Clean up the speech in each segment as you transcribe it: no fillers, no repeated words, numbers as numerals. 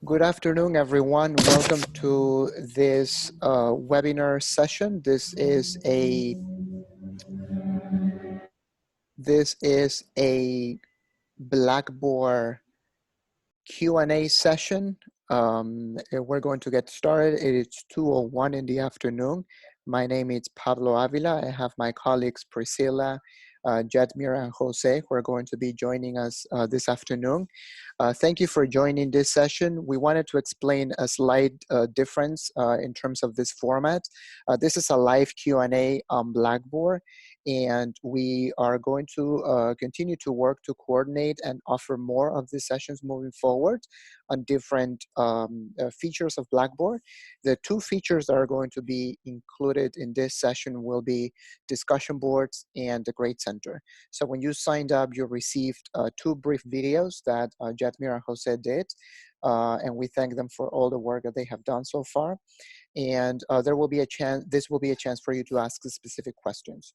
Good afternoon, everyone. Welcome to this webinar session. This is a Blackboard Q&A session. We're going to get started. It is 2:01 in the afternoon. My name is Pablo Avila. I have my colleagues Priscilla, Jetmir and Jose who are going to be joining us this afternoon. Thank you for joining this session. We wanted to explain a slight difference in terms of this format. This is a live Q&A on Blackboard, and we are going to continue to work to coordinate and offer more of these sessions moving forward on different features of Blackboard. The two features that are going to be included in this session will be discussion boards and the Grade Center. So when you signed up, you received two brief videos that Jetmir and Jose did, and we thank them for all the work that they have done so far. And there will be a chance, this will be a chance for you to ask specific questions.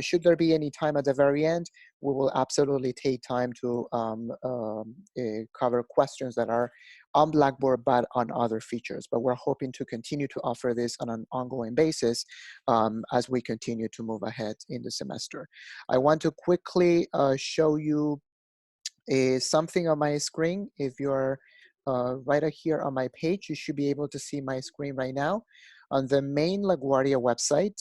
Should there be any time at the very end, we will absolutely take time to cover questions that are on Blackboard but on other features. But we're hoping to continue to offer this on an ongoing basis as we continue to move ahead in the semester. I want to quickly show you something on my screen. If you're right here on my page, you should be able to see my screen right now. On the main LaGuardia website,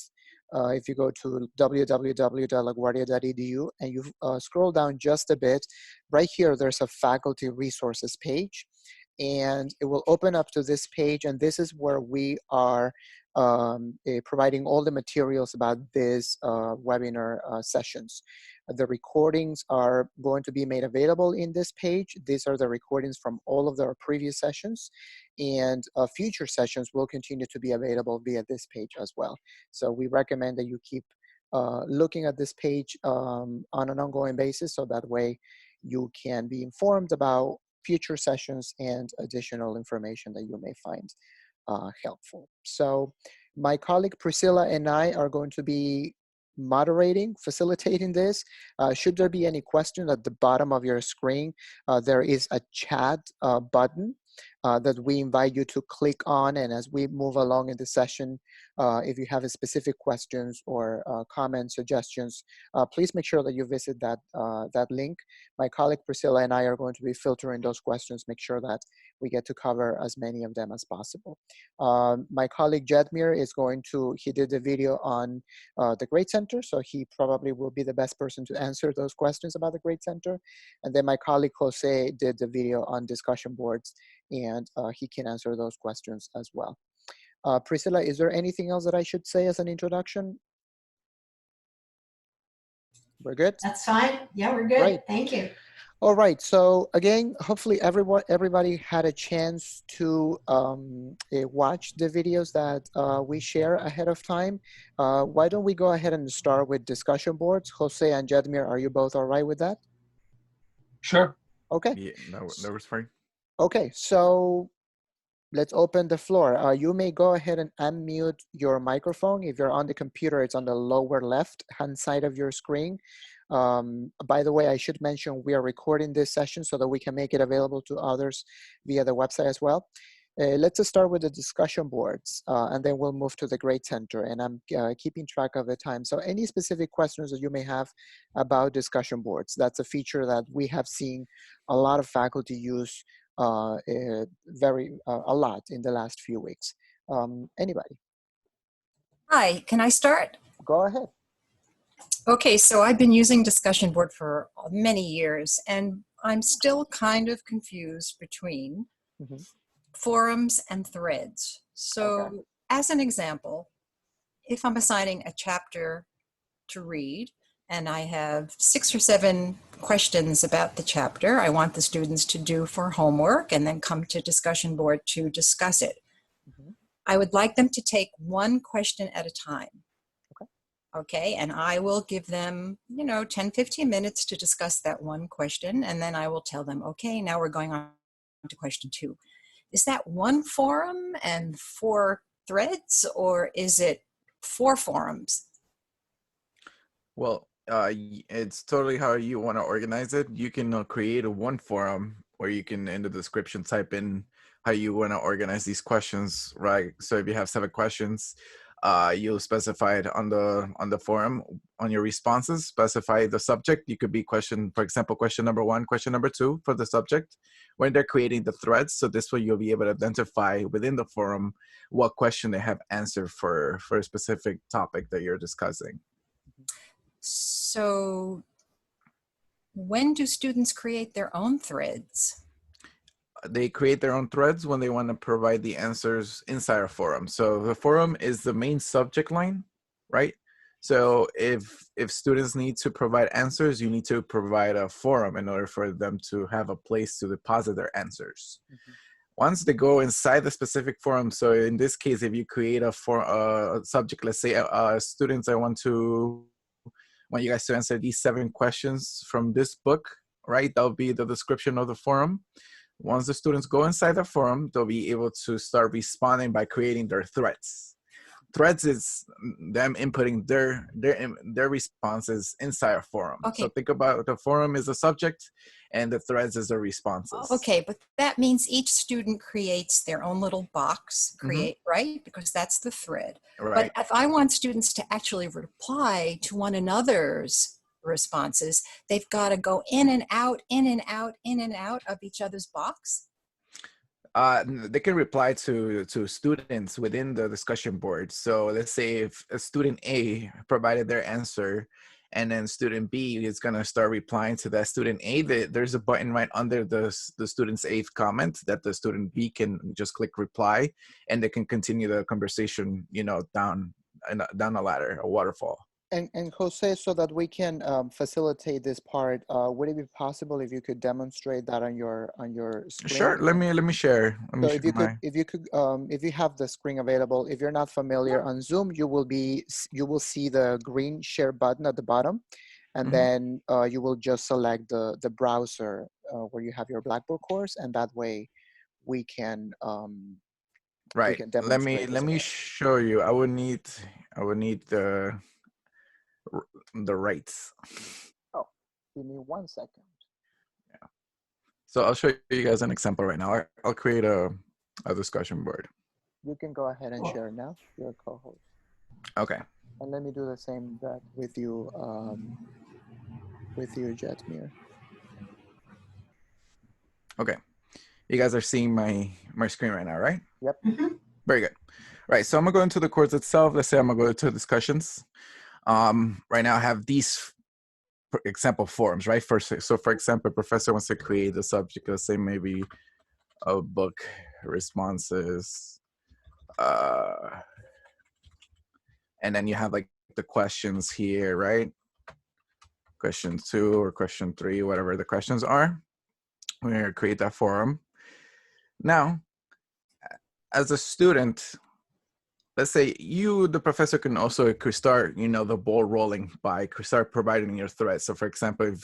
if you go to www.laguardia.edu and you scroll down just a bit, right here there's a faculty resources page, and it will open up to this page, and this is where we are providing all the materials about this webinar sessions. The recordings are going to be made available in this page. These are the recordings from all of our previous sessions, and future sessions will continue to be available via this page as well. So we recommend that you keep looking at this page on an ongoing basis, so that way you can be informed about future sessions and additional information that you may find helpful. So my colleague Priscilla and I are going to be moderating, facilitating this. Should there be any question, at the bottom of your screen, there is a chat button that we invite you to click on, and as we move along in the session, if you have a specific questions or comments, suggestions, please make sure that you visit that, that link. My colleague Priscilla and I are going to be filtering those questions, make sure that we get to cover as many of them as possible. My colleague Jetmir is going to, he did the video on the Grade Center, so he probably will be the best person to answer those questions about the Grade Center. And then my colleague Jose did the video on discussion boards, and he can answer those questions as well. Priscilla, is there anything else that I should say as an introduction? We're good? That's fine. Yeah, we're good. Right. Thank you. All right. So again, hopefully everybody had a chance to watch the videos that we share ahead of time. Why don't we go ahead and start with discussion boards? Jose and Jetmir, are you both all right with that? Sure. Okay. Yeah, no, it's fine. Okay, so let's open the floor. You may go ahead and unmute your microphone. If you're on the computer, it's on the lower left-hand side of your screen. By the way, I should mention we are recording this session so that we can make it available to others via the website as well. Let's just start with the discussion boards, and then we'll move to the Grade Center, and I'm keeping track of the time. So any specific questions that you may have about discussion boards, that's a feature that we have seen a lot of faculty use a lot in the last few weeks. Anybody? Hi, can I start? Go ahead. Okay, so I've been using discussion board for many years, and I'm still kind of confused between forums and threads. So as an example, if I'm assigning a chapter to read, and I have 6 or 7 questions about the chapter I want the students to do for homework and then come to discussion board to discuss it. I would like them to take one question at a time. Okay, and I will give them, 10, 15 minutes to discuss that one question, and then I will tell them, okay, now we're going on to question 2. Is that one forum and 4 threads, or is it 4 forums? Well, it's totally how you want to organize it. You can create a one forum where you can, in the description, type in how you want to organize these questions, right? So if you have 7 questions, you'll specify it on the forum, on your responses, specify the subject. You could be question, for example, question number 1, question number 2 for the subject when they're creating the threads. So this way you'll be able to identify within the forum what question they have answered for a specific topic that you're discussing. So when do students create their own threads? They create their own threads when they want to provide the answers inside a forum. So the forum is the main subject line, right? So if students need to provide answers, you need to provide a forum in order for them to have a place to deposit their answers. Once they go inside the specific forum, so in this case, if you create a subject, let's say students, I want you guys to answer these 7 questions from this book, right? That'll be the description of the forum. Once the students go inside the forum, they'll be able to start responding by creating their threads. Threads is them inputting their responses inside a forum. Okay. So think about the forum is the subject and the threads is the responses. Okay, but that means each student creates their own little box, right? Because that's the thread. Right. But if I want students to actually reply to one another's responses, they've got to go in and out, in and out, in and out of each other's box. They can reply to students within the discussion board. So let's say if a student A provided their answer and then student B is going to start replying to that student A, there's a button right under the student's A's comment that the student B can just click reply, and they can continue the conversation, down the ladder, a waterfall. And Jose, so that we can facilitate this part, would it be possible if you could demonstrate that on your screen? Sure. Let me share. So if you have the screen available, if you're not familiar on Zoom, you will see the green share button at the bottom, and then you will just select the browser where you have your Blackboard course, and that way we can right. We can demonstrate let me show you. I would need the rights. Oh, give me 1 second. Yeah. So I'll show you guys an example right now. I'll create a discussion board. You can go ahead and share now. You're a co-host. Okay. And let me do the same that with you, Jetmir. Okay. You guys are seeing my screen right now, right? Yep. Very good. Right. So I'm gonna go into the course itself. Let's say I'm gonna go to discussions. Right now I have these example forums, right? So for example, a professor wants to create a subject, let's say maybe a book responses, and then you have like the questions here, right? Question 2 or question 3, whatever the questions are. We're gonna create that forum. Now, as a student, let's say the professor can also start, the ball rolling by start providing your threads. So for example,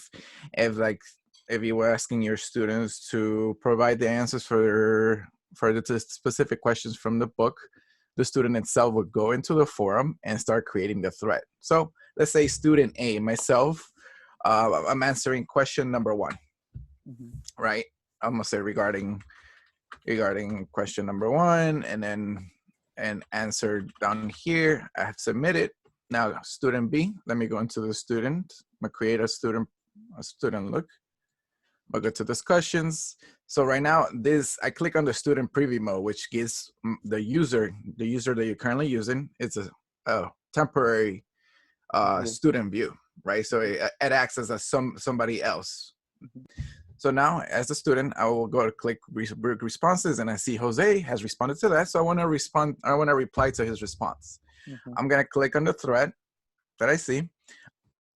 if you were asking your students to provide the answers for the specific questions from the book, the student itself would go into the forum and start creating the thread. So let's say student A, myself, I'm answering question number 1, right? I'm gonna say regarding question number 1, and answer down here. I have submitted. Now student B, let me go into the student. I'm gonna create a student look. I'll go to discussions. So right now I click on the student preview mode, which gives the user that you're currently using, it's a temporary student view, right? So it acts as somebody else. So now, as a student, I will go to click responses, and I see Jose has responded to that. So I want to respond. I want to reply to his response. I'm gonna click on the thread that I see.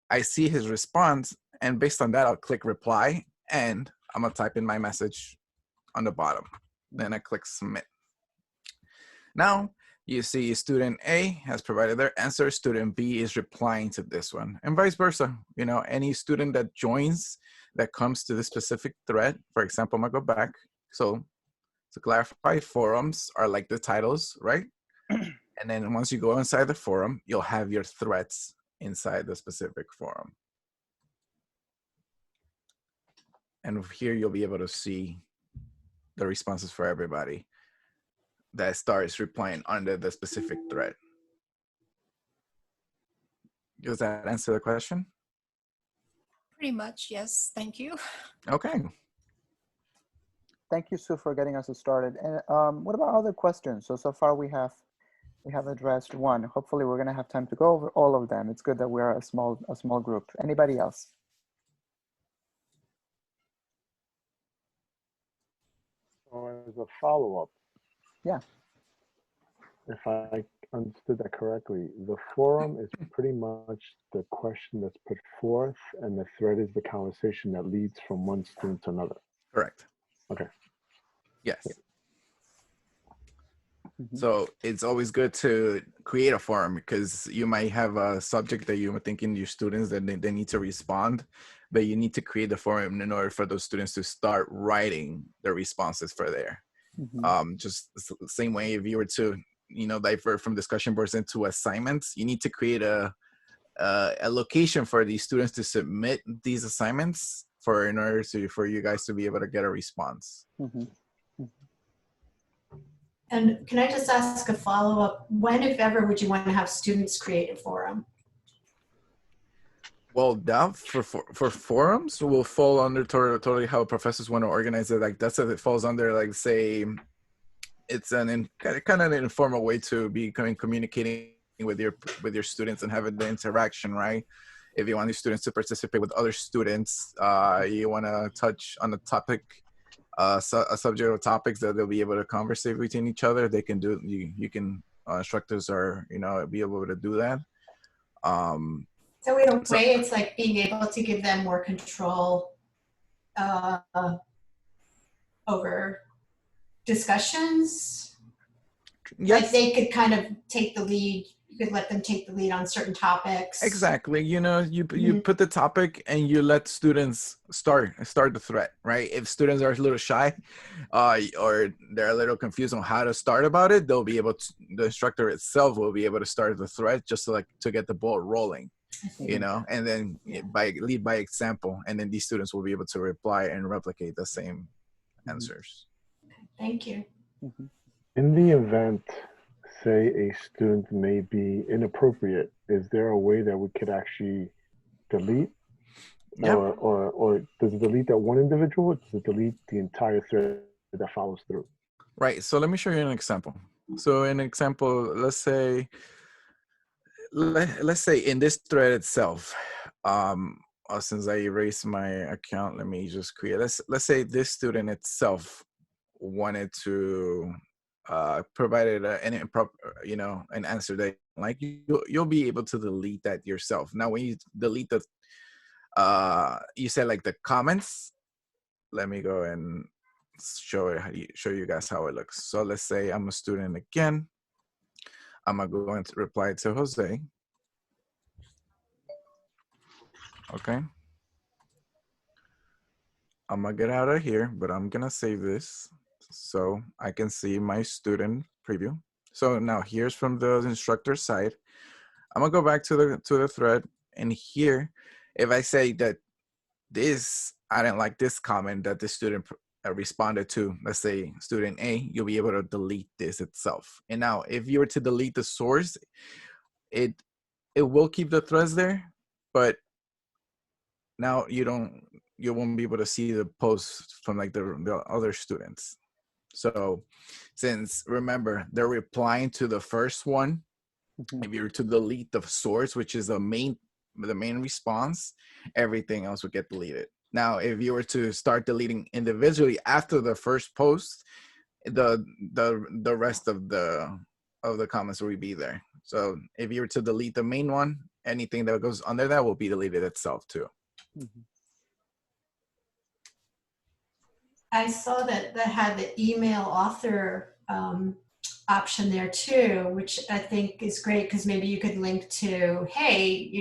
I see his response, and based on that, I'll click reply, and I'm gonna type in my message on the bottom. Then I click submit. Now you see student A has provided their answer. Student B is replying to this one, and vice versa. Any student that joins that comes to this specific thread, for example, I'm gonna go back. So to clarify, forums are like the titles, right? And then once you go inside the forum, you'll have your threads inside the specific forum. And here you'll be able to see the responses for everybody that starts replying under the specific thread. Does that answer the question? Pretty much, yes. Thank you. Okay. Thank you, Sue, for getting us started. And what about other questions? So far we have addressed one. Hopefully we're gonna have time to go over all of them. It's good that we're a small group. Anybody else? Or as a follow-up. Yeah. If I understood that correctly, the forum is pretty much the question that's put forth, and the thread is the conversation that leads from one student to another. Correct. Okay. Yes. Mhm. So it's always good to create a forum because you might have a subject that you're thinking your students that they need to respond, but you need to create the forum in order for those students to start writing their responses for there. Mhm. Just the same way if you were to, divert from discussion boards into assignments, you need to create a location for these students to submit these assignments in order for you guys to be able to get a response. Mhm. And can I just ask a follow-up? When, if ever, would you want to have students create a forum? Well, that for forums will fall under totally how professors want to organize it. Like that's if it falls under, like, say, it's kind of an informal way to be communicating with your students and having the interaction, right? If you want your students to participate with other students, you want to touch on the topic, a subject or topics that they'll be able to conversate between each other. They can do, you can, instructors are, be able to do that. So in a way, it's like being able to give them more control over discussions. Yes. Like they could kind of take the lead. You could let them take the lead on certain topics. Exactly. You put the topic and you let students start the thread, right? If students are a little shy, or they're a little confused on how to start about it, they'll be able to, the instructor itself will be able to start the thread just to get the ball rolling, and then lead by example, and then these students will be able to reply and replicate the same answers. Thank you. In the event, say a student may be inappropriate, is there a way that we could actually delete? Yep. Or does it delete that one individual, or does it delete the entire thread that follows through? Right. So let me show you an example. So an example, let's say in this thread itself, since I erased my account, let me just create, let's say this student itself wanted to provided an answer that like you'll be able to delete that yourself. Now when you delete the you said like the comments, let me go and show you guys how it looks. So let's say I'm a student again. I'm going to reply to Jose. Okay, I'm gonna get out of here, but I'm gonna save this so I can see my student preview. So now here's from the instructor side. I'm gonna go back to the thread, and here, if I say that I didn't like this comment that the student responded to, let's say student A, you'll be able to delete this itself. And now if you were to delete the source, it will keep the threads there, but now you won't be able to see the posts from like the other students. So since, remember, they're replying to the first one, if you were to delete the source, which is the main response, everything else would get deleted. Now, if you were to start deleting individually after the first post, the rest of the comments will be there. So if you were to delete the main one, anything that goes under that will be deleted itself too. I saw that had the email author option there too, which I think is great because maybe you could link to, hey,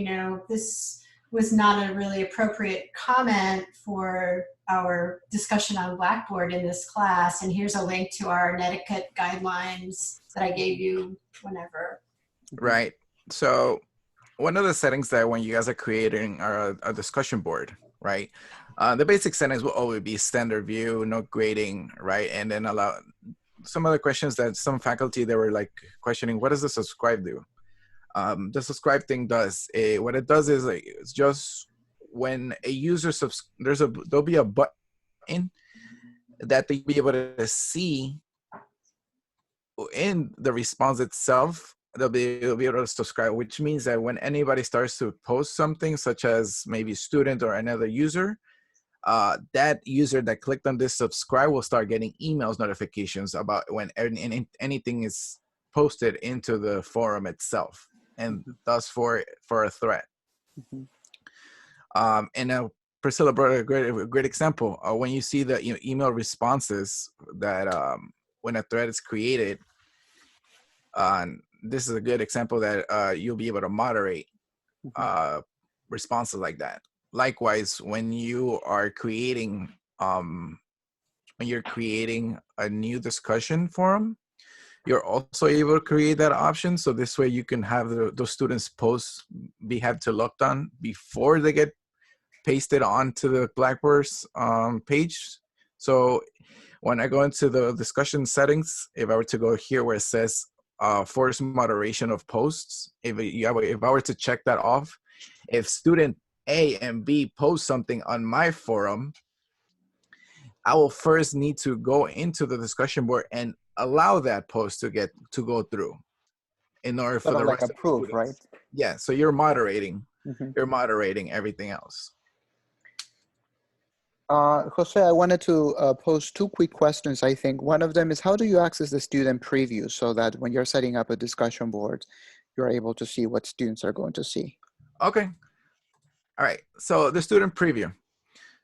this was not a really appropriate comment for our discussion on Blackboard in this class, and here's a link to our etiquette guidelines that I gave you whenever. Right. So one of the settings that when you guys are creating a discussion board, right, The basic settings will always be standard view, no grading, right? And then allow some other questions that some faculty, they were like questioning, what does the subscribe do? The subscribe thing does, what it does is like, it's just when a user, there'll be a button that they'll be able to see in the response itself. They'll be able to subscribe, which means that when anybody starts to post something, such as maybe a student or another user, that user that clicked on this subscribe will start getting emails notifications about when anything is posted into the forum itself, and thus for a thread. And Priscilla brought a great example. When you see the email responses that when a thread is created, this is a good example that you'll be able to moderate responses like that. Likewise, when you are creating a new discussion forum, you're also able to create that option. So this way you can have those students' posts have to looked on before they get pasted onto the Blackboard's page. So when I go into the discussion settings, if I were to go here where it says force moderation of posts, if I were to check that off, if student A and B post something on my forum, I will first need to go into the discussion board and allow that post to go through in order for the like rest approve, of the right? students. Yeah, so you're moderating. You're moderating everything else. Jose, I wanted to pose two quick questions, I think. One of them is, how do you access the student preview so that when you're setting up a discussion board, you're able to see what students are going to see? Okay. All right. So the student preview.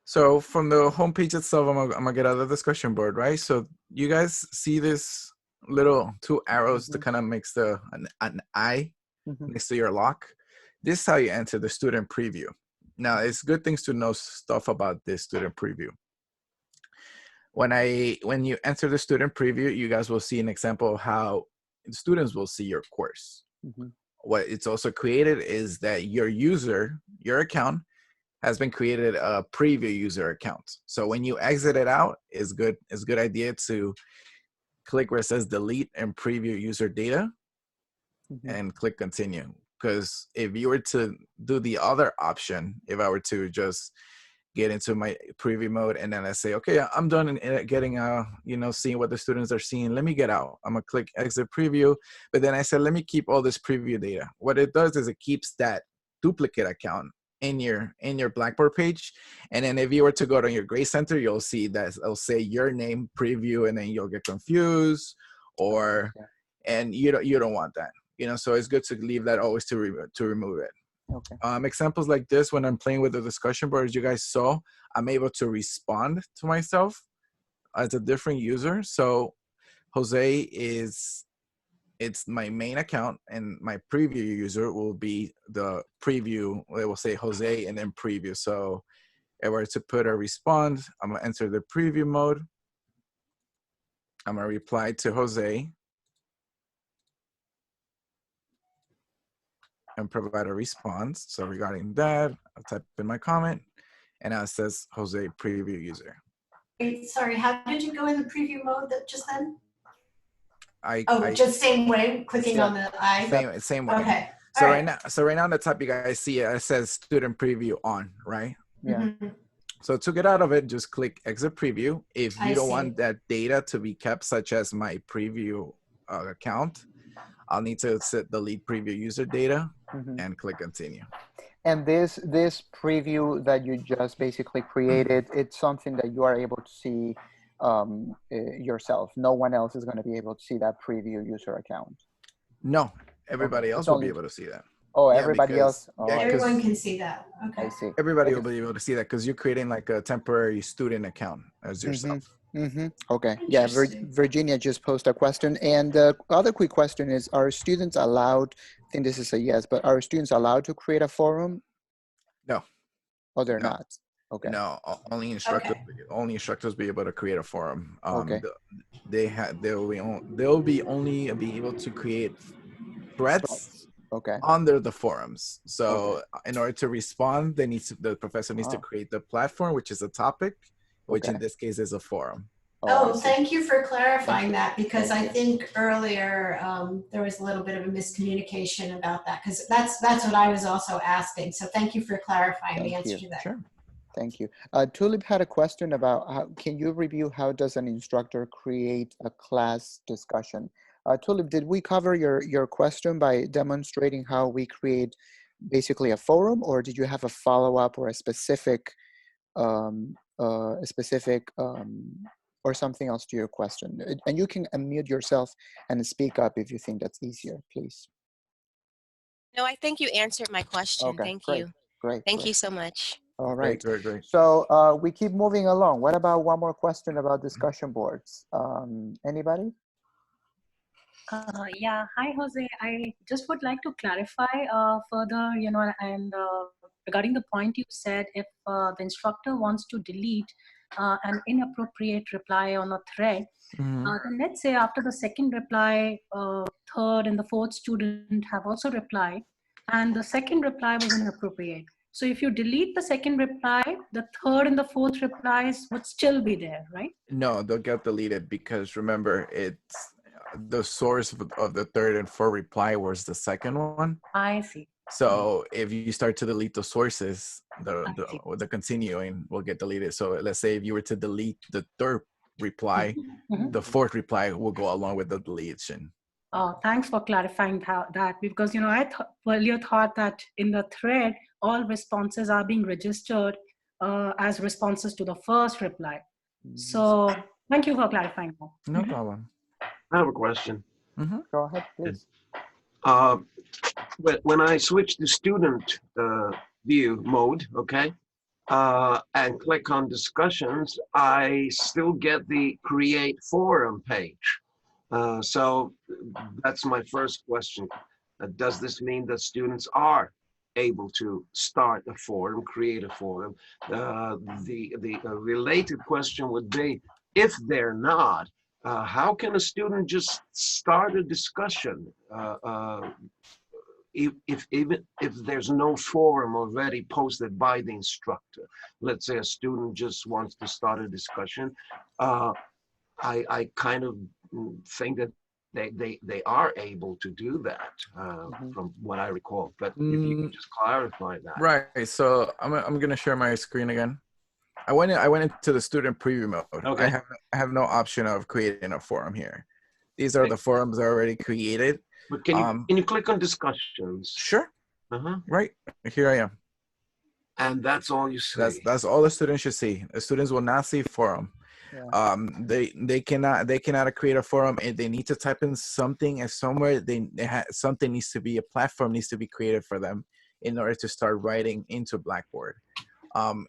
So from the homepage itself, I'm gonna get out of the discussion board, right? So you guys see this little two arrows that kind of makes an eye next to your lock. This is how you enter the student preview. Now, it's good things to know stuff about this student preview. When you enter the student preview, you guys will see an example of how students will see your course. What it's also created is that your account has been created a preview user account. So when you exit it out, it's a good idea to click where it says delete and preview user data and click continue. Because if you were to do the other option, if I were to just get into my preview mode and then I say, okay, I'm done in getting, seeing what the students are seeing. Let me get out. I'm gonna click exit preview. But then I said, let me keep all this preview data. What it does is it keeps that duplicate account in your Blackboard page. And then if you were to go to your Grade Center, you'll see that it'll say your name preview, and then you'll get confused, and you don't want that. So it's good to leave that always to remove it. Okay. Examples like this, when I'm playing with the discussion board, as you guys saw, I'm able to respond to myself as a different user. So Jose it's my main account, and my preview user will be the preview. It will say Jose and then preview. So if I were to put a respond, I'm gonna enter the preview mode. I'm gonna reply to Jose and provide a response. So regarding that, I'll type in my comment, and now it says Jose preview user. Wait, sorry, how did you go in the preview mode just then? I just same way, clicking on the eye? Same way. Okay. So right now on the top, you guys see it says student preview on, right? Yeah. So to get out of it, just click exit preview. If you don't want that data to be kept, such as my preview account, I'll need to set delete preview user data and click continue. And this preview that you just basically created, it's something that you are able to see yourself. No one else is going to be able to see that preview user account. No, everybody else will be able to see that. Oh, everybody else? Oh, everyone can see that. Okay. I see. Everybody will be able to see that because you're creating like a temporary student account as yourself. Okay. Yeah, Virginia just posed a question. And the other quick question is, are students allowed, I think this is a yes, but are students allowed to create a forum? No. Oh, they're not. Okay. No, only instructors. Only instructors be able to create a forum. They'll be only be able to create threads Okay. under the forums. So Okay. in order to respond, the professor needs to create the platform, which is a topic, which in this case is a forum. Oh, I see. thank you for clarifying that, because Thank I you. think earlier there was a little bit of a miscommunication about that, because that's what I was also asking. So thank you for clarifying the Thank answer you. to that. Sure. Thank you. Tulip had a question about can you review how does an instructor create a class discussion? Tulip, did we cover your question by demonstrating how we create basically a forum, or did you have a follow-up or a specific or something else to your question? And you can unmute yourself and speak up if you think that's easier, please. No, I think you answered my question. Okay, Thank great, you. great. Thank you so much. All right. Great. So we keep moving along. What about one more question about discussion boards? Anybody? Yeah, hi Jose. I just would like to clarify further, and regarding the point you said, if the instructor wants to delete an inappropriate reply on a thread, then let's say after the second reply, third and the fourth student have also replied, and the second reply was inappropriate. So if you delete the second reply, the third and the fourth replies would still be there, right? No, they'll get deleted because remember, it's the source of the third and fourth reply was the second one. I see. So if you start to delete the sources, the continuing will get deleted. So let's say if you were to delete the third reply, the fourth reply will go along with the deletion. Oh, thanks for clarifying that, because I earlier thought that in the thread, all responses are being registered as responses to the first reply. So thank you for clarifying that. No problem. I have a question. Go ahead, please. When I switch to student view mode, okay, and click on discussions, I still get the create forum page. So that's my first question. Does this mean that students are able to start a forum, create a forum? The related question would be, if they're not, how can a student just start a discussion if there's no forum already posted by the instructor? Let's say a student just wants to start a discussion. I kind of think that they are able to do that from what I recall. But if you can just clarify that. Right. So I'm gonna share my screen again. I went into the student preview mode. Okay. I have no option of creating a forum here. These are the forums already created. But can you click on discussions? Sure. Right. Here I am. And that's all you see. That's all the students should see. The students will not see forum. Yeah. They cannot create a forum, and they need to type in something, and somewhere something needs to be, a platform needs to be created for them in order to start writing into Blackboard.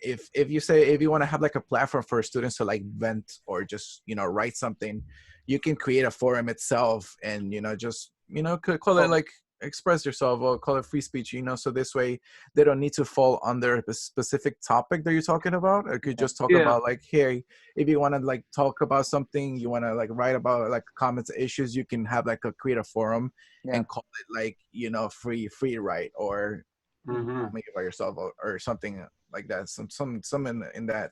If you want to have like a platform for students to like vent or just write something, you can create a forum itself and just call it like express yourself, or call it free speech, so this way they don't need to fall under a specific topic that you're talking about. I could just talk about like, hey, if you want to like talk about something, you want to like write about like comments, issues, you can have like create a forum and call it like free write or make it by yourself or something like that. Some in that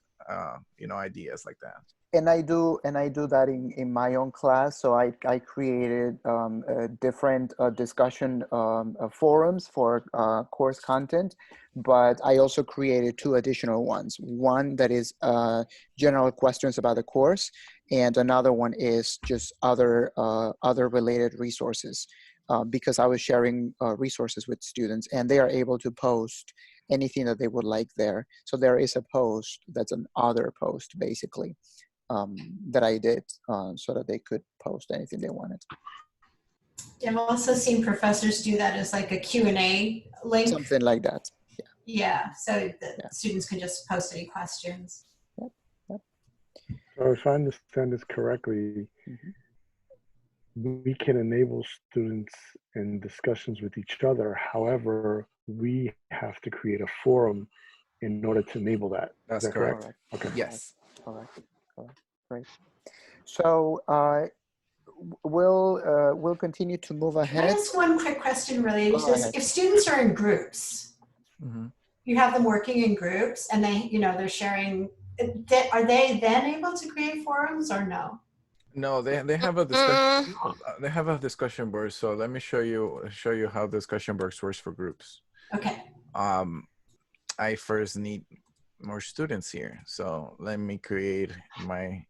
ideas like that. And I do that in my own class. So I created different discussion forums for course content, but I also created 2 additional ones. One that is general questions about the course, and another one is just other related resources, because I was sharing resources with students, and they are able to post anything that they would like there. So there is a post that's an other post basically. That I did so that they could post anything they wanted. I've also seen professors do that as like a Q&A link. Something like that. Yeah, so that students can just post any questions. Yep. So if I understand this correctly, we can enable students in discussions with each other. However, we have to create a forum in order to enable that. That's Is that correct? Okay. Yes. Correct. Great. So we'll continue to move Can I ahead. ask one quick question related to Go this? ahead. If students are in groups, Mm-hmm. you have them working in groups and they, they're sharing, are they then able to create forums or no? No, they have a discussion. They have a discussion board. So let me show you how discussion boards works for groups. Okay. I first need more students here. So let me create my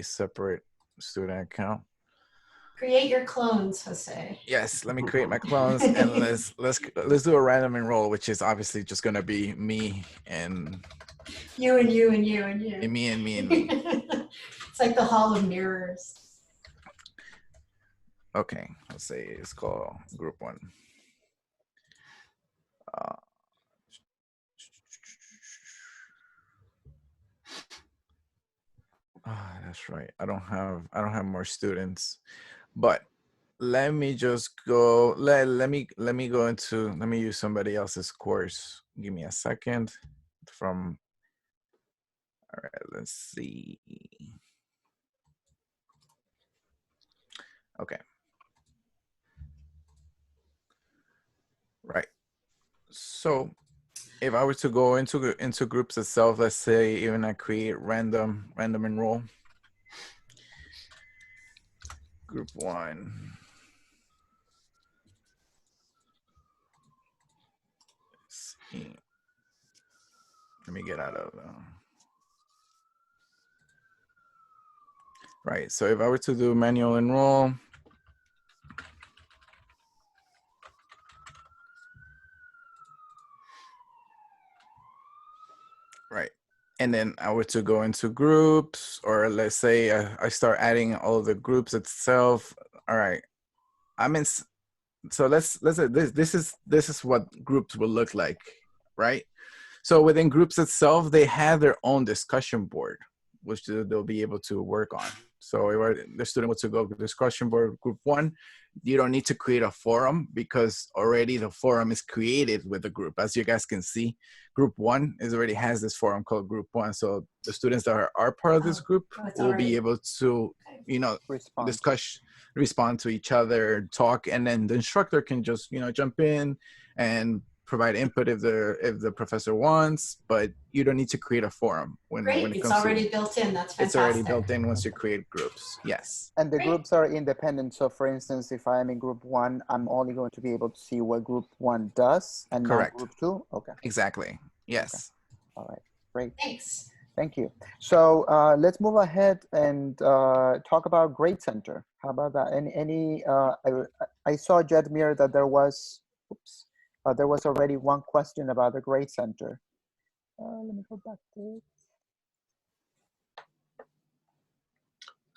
separate student account. Create your clones, Jose. Yes, let me create my clones and let's do a random enroll, which is obviously just gonna be me and You and you and you and you. and me and me and me. It's like the Hall of Mirrors. Okay, let's say it's called group 1. That's right. I don't have more students, but let me just go. Let me use somebody else's course. Give me a second. All right, let's see. Okay. Right. So if I were to go into groups itself, let's say even I create random enroll. Group 1. Let's see. Let me get out of right. So if I were to do manual enroll, right. And then I were to go into groups, or let's say I start adding all the groups itself. All right. I'm in. So let's say this is what groups will look like, right? So within groups itself, they have their own discussion board, which they'll be able to work on. So if the student wants to go to discussion board group 1, you don't need to create a forum because already the forum is created with the group. As you guys can see, group 1 already has this forum called group 1. So the students that are part of this group will be able to, respond to each other, talk, and then the instructor can just, jump in and provide input if the professor wants, but you don't need to create a forum when it comes it's already built in. That's fantastic. It's already built in once you create groups. Yes. And the groups are independent. So for instance, if I'm in group 1, I'm only going to be able to see what group 1 does and correct. Not group 2. Okay. Exactly. Yes. Okay. All right. Great. Thanks. Thank you. So let's move ahead and talk about Grade Center. How about that? I saw, Jetmir, that there was already one question about the Grade Center. Let me go back to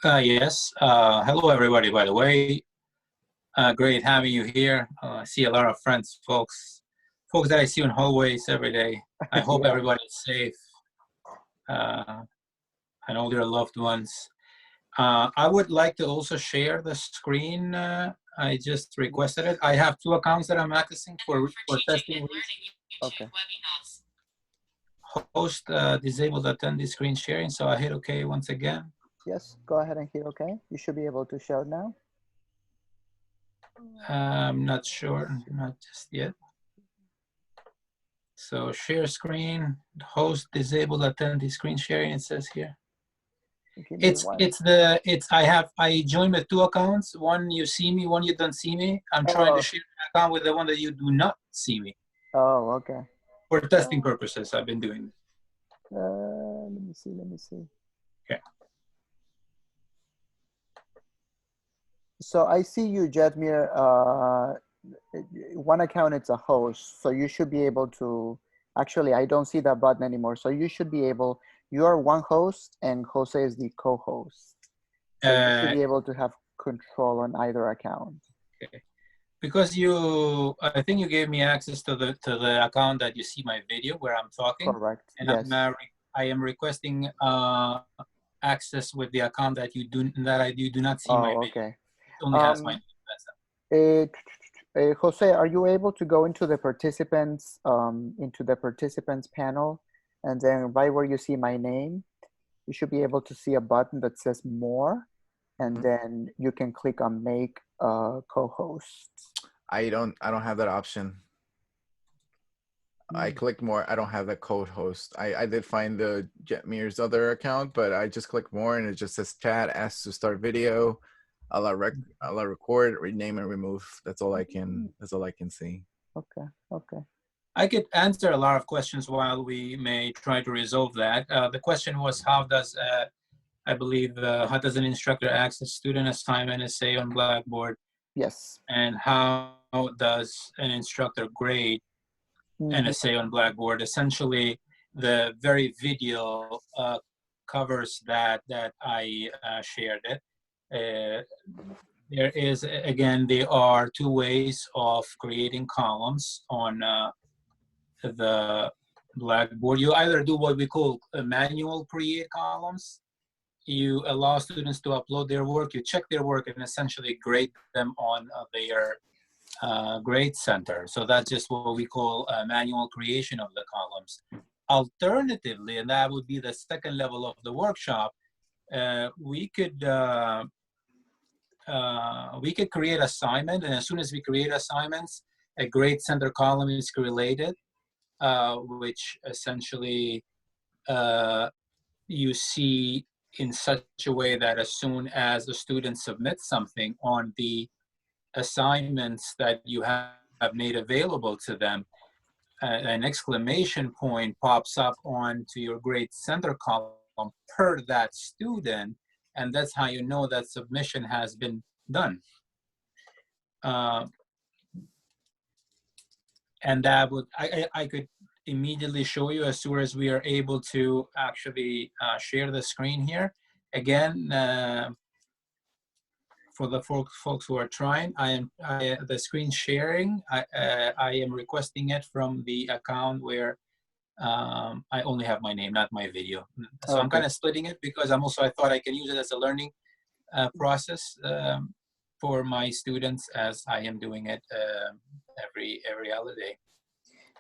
it. Yes. Hello, everybody, by the way. Great having you here. I see a lot of friends, folks that I see in hallways every day. I hope Yeah. everybody's safe. And all their loved ones. I would like to also share the screen. I just requested it. I have 2 accounts that I'm accessing for testing. Okay. Host disabled attendee screen sharing. So I hit OK once again. Yes, go ahead and hit OK. You should be able to show now. I'm not sure, not just yet. So share screen, host disabled attendee screen sharing, it says here. I joined with 2 accounts. One you see me, one you don't see me. I'm trying to share an account with the one that you do not see me. Oh, okay. For testing purposes, I've been doing this. Let me see. Okay. So I see you, Jetmir. One account, it's a host. So you should be able to, actually, I don't see that button anymore. So you should be able, you are one host and Jose is the co-host. So you should be able to have control on either account. Okay. Because I think you gave me access to the account that you see my video where I'm talking. Correct. And yes. I am requesting access with the account that you do not see my video. Okay. It only has my name. Jose, are you able to go into the participants panel, and then right where you see my name, you should be able to see a button that says more. and then you can click on make co-host. I don't have that option. I clicked more. I don't have the code host. I did find the Jetmir's other account, but I just click more and it just says chat, ask to start video, allow record, rename and remove. That's all I can see. Okay. I could answer a lot of questions while we may try to resolve that. The question was, how does I believe how does an instructor access student assignment essay on Blackboard? Yes. And how does an instructor grade an essay on Blackboard? Essentially, the very video covers that I shared it. There is, again, there are two ways of creating columns on the Blackboard. You either do what we call manual create columns. You allow students to upload their work, you check their work, and essentially grade them on their grade center. So that's just what we call manual creation of the columns. Alternatively, and that would be the second level of the workshop, we could create assignment, and as soon as we create assignments, a grade center column is created, which essentially you see in such a way that as soon as the student submits something on the assignments that you have made available to them, an exclamation point pops up onto your grade center column per that student, and that's how you know that submission has been done. And that would, I could immediately show you as soon as we are able to actually share the screen here. Again, for the folks who are trying, the screen sharing, I am requesting it from the account where I only have my name, not my video. So okay. I'm kind of splitting it because I thought I can use it as a learning process for my students, as I am doing it every other day.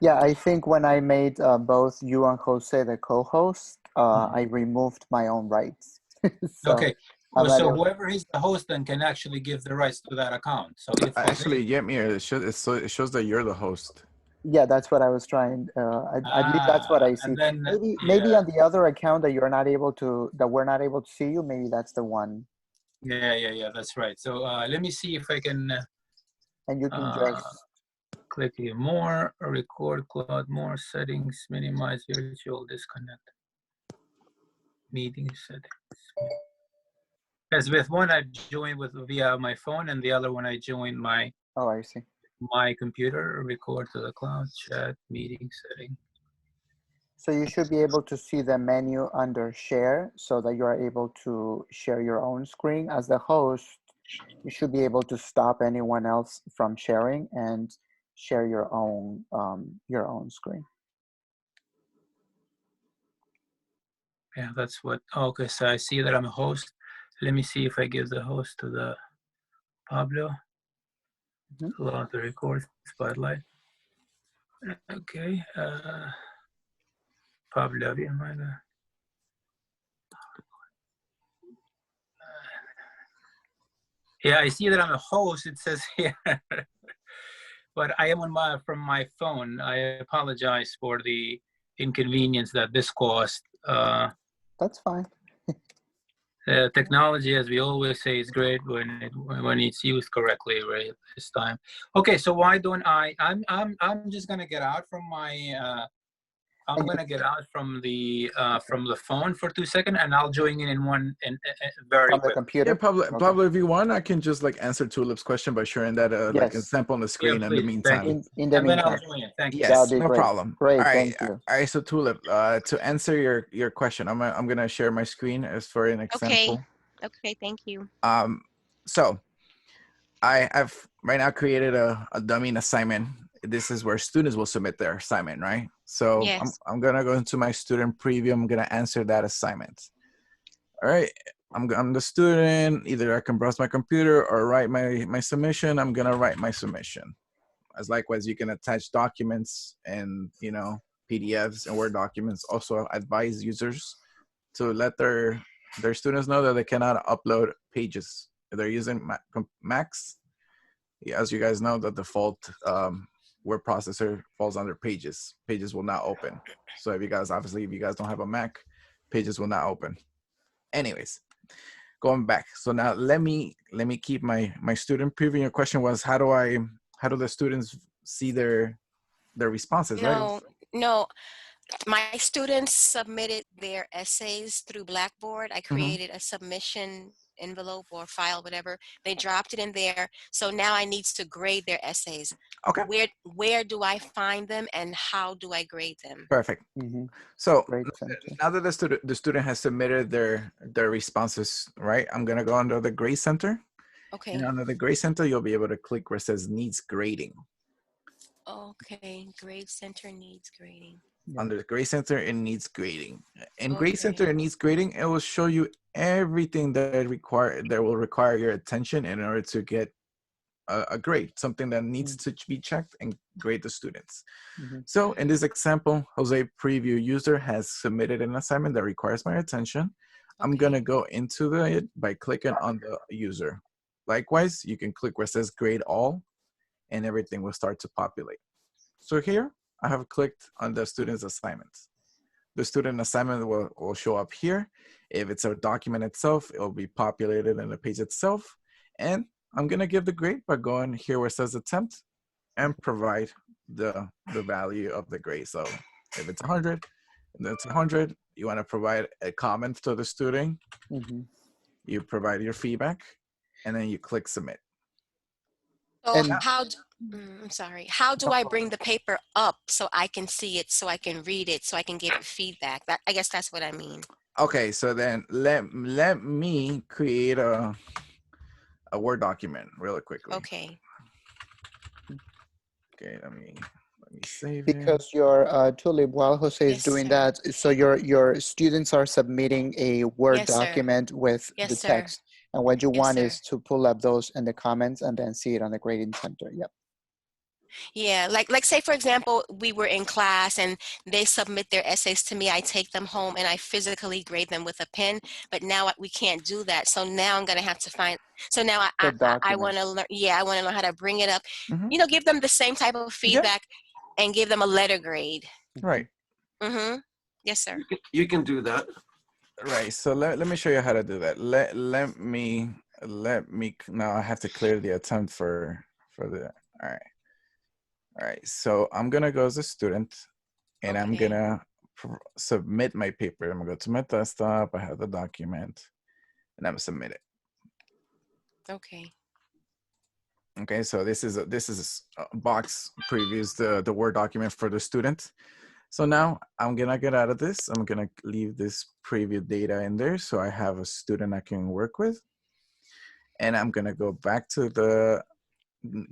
Yeah, I think when I made both you and Jose the co-host, I removed my own rights. So okay. Well, so whoever is the host then can actually give the rights to that account. So if actually, Jetmir, it shows that you're the host. Yeah, that's what I was trying. At least that's what I see. Then, maybe on the other account that we're not able to see you. Maybe that's the one. Yeah, that's right. So let me see if I can. And you can just click here, more, record cloud, more settings, minimize virtual disconnect, meeting settings. As with one I joined via my phone, and the other one I joined my. Oh, I see. My computer, record to the cloud, chat, meeting setting. So you should be able to see the menu under share so that you are able to share your own screen. As the host, you should be able to stop anyone else from sharing and share your own screen. Yeah, that's what, okay, so I see that I'm a host. Let me see if I give the host to the Pablo. Allow the record spotlight. Okay, Pablo, yeah, I see that I'm a host, it says here. But I am from my phone. I apologize for the inconvenience that this caused. That's fine. Technology, as we always say, is great when it's used correctly, right? This time. Okay, so why don't I'm just gonna get out from my. I'm gonna get out from the phone for 2 seconds, and I'll join in very from quick. the computer. Yeah, Pablo, if you want, I can just answer Tulip's question by sharing that like a sample on the screen in the meantime. In the meantime. I'll join in. Thank you. Yes, no great. Problem. Great, all right, thank you. All right, so Tulip, to answer your question, I'm gonna share my screen as for an example. Okay, thank you. So I've right now created a dummy assignment. This is where students will submit their assignment, right? So yes. I'm gonna go into my student preview. I'm gonna answer that assignment. All right, I'm the student. Either I can browse my computer or write my submission. I'm gonna write my submission. As likewise, you can attach documents and PDFs and Word documents. Also advise users to let their their students know that they cannot upload pages. If they're using Macs, as you guys know, the default word processor falls under Pages. Pages will not open. So if you guys don't have a Mac, Pages will not open. Anyways, going back. So now let me keep my student preview. Your question was, how do the students see their responses, right? No. My students submitted their essays through Blackboard. I created a submission envelope or file, whatever. They dropped it in there. So now I need to grade their essays. Okay. Where do I find them and how do I grade them? Perfect. So Grade center. now that the student has submitted their responses, right? I'm gonna go under the grade center. Okay. And under the grade center, you'll be able to click where it says needs grading. Okay, Grade Center needs grading. Under the Grade Center, it needs grading. In Grade Center, it needs grading. It will show you everything that will require your attention in order to get a grade, something that needs to be checked and grade the students. So in this example, Jose Preview user has submitted an assignment that requires my attention. I'm gonna go into it by clicking on the user. Likewise, you can click where it says grade all, and everything will start to populate. So here, I have clicked on the student's assignments. The student assignment will show up here. If it's a document itself, it will be populated in the page itself. And I'm gonna give the grade by going here where it says attempt and provide the value of the grade. So if it's 100, that's 100. You wanna provide a comment to the student. You provide your feedback and then you click submit. So I'm sorry. How do I bring the paper up so I can see it, so I can read it, so I can give it feedback? I guess that's what I mean. Okay, so then let me create a Word document really quickly. Okay. Okay, let me save because your Tulip, while Jose is doing that, so your students are submitting a Word document with the text. And what you want is to pull up those in the comments and then see it on the grading center. Yep. Yeah, like say for example, we were in class and they submit their essays to me. I take them home and I physically grade them with a pen. But now we can't do that. So now I'm gonna have to find. So now I want to learn. Yeah, I want to learn how to bring it up. You know, give them the same type of feedback and give them a letter grade. Right. Yes, sir. You can do that. Right. So let me show you how to do that. Let me now I have to clear the attempt for the all right. So I'm gonna go as a student and I'm gonna submit my paper. I'm gonna go to my desktop. I have the document and I'm gonna submit it. Okay. Okay, so this is a box previews the Word document for the student. So now I'm gonna get out of this. I'm gonna leave this preview data in there so I have a student I can work with. And I'm gonna go back to the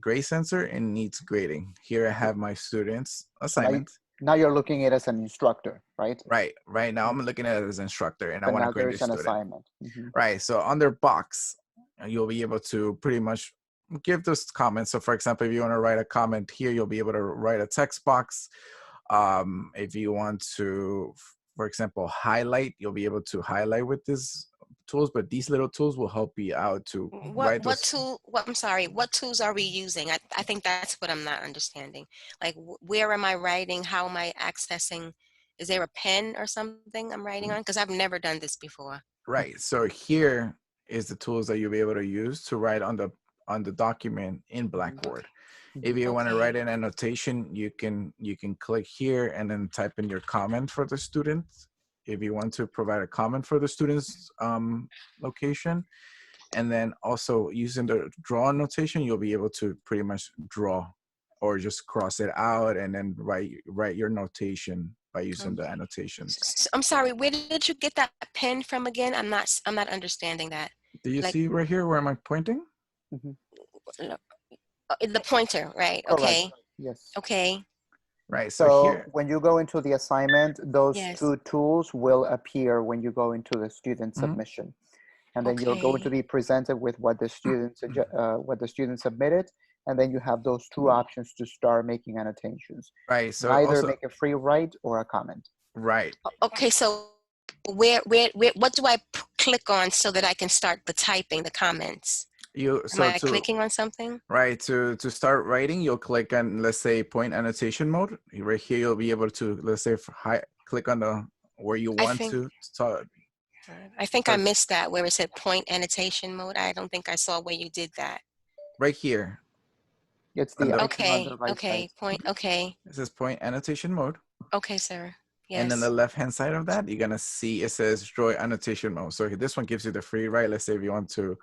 grade sensor and needs grading. Here I have my students assignment. Now you're looking at it as an instructor, right? Right now I'm looking at it as instructor and I want to grade the student. Assignment. Right, so under box, you'll be able to pretty much give those comments. So for example, if you want to write a comment here, you'll be able to write a text box. If you want to, for example, highlight, you'll be able to highlight with these tools, but these little tools will help you out to write those. I'm sorry, what tools are we using? I think that's what I'm not understanding. Like, where am I writing? How am I accessing? Is there a pen or something I'm writing on? Because I've never done this before. Right, so here is the tools that you'll be able to use to write on the document in Blackboard. If you want to write an annotation, you can click here and then type in your comment for the student. If you want to provide a comment for the student's location, and then also using the draw annotation, you'll be able to pretty much draw or just cross it out and then write your notation by using the annotations. I'm sorry, where did you get that pen from again? I'm not understanding that. Do you see right here where am I pointing? The pointer, right? Okay. Yes. Okay. Right. So here, when you go into the assignment, those two tools will appear when you go into the student submission, and then you're going to be presented with what the students submitted, and then you have those two options to start making annotations. Right. So either make a free write or a comment. Right. Okay. So where what do I click on so that I can start the typing, the comments? Am So I clicking on something? right, to start writing, you'll click on, let's say, point annotation mode. Right here, you'll be able to, let's say, click on the where you want to start. I think I missed that where it said point annotation mode. I don't think I saw where you did that. Right here. It's the icon on Okay, the right okay, side. point, okay. It says point annotation mode. Okay, sir. Yes. And then the left-hand side of that, you're gonna see it says draw annotation mode. So this one gives you the free, right? Let's say if you want to,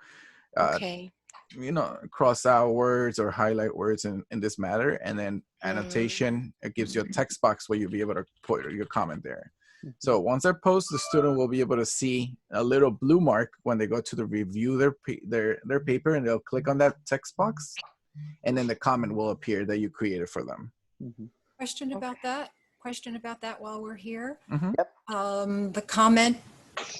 okay. you know, cross out words or highlight words in this matter, and then annotation, it gives you a text box where you'll be able to put your comment there. So once I post, the student will be able to see a little blue mark when they go to the review their paper, and they'll click on that text box, and then the comment will appear that you created for them. Question about that? Question about that while we're here. Yep. The comment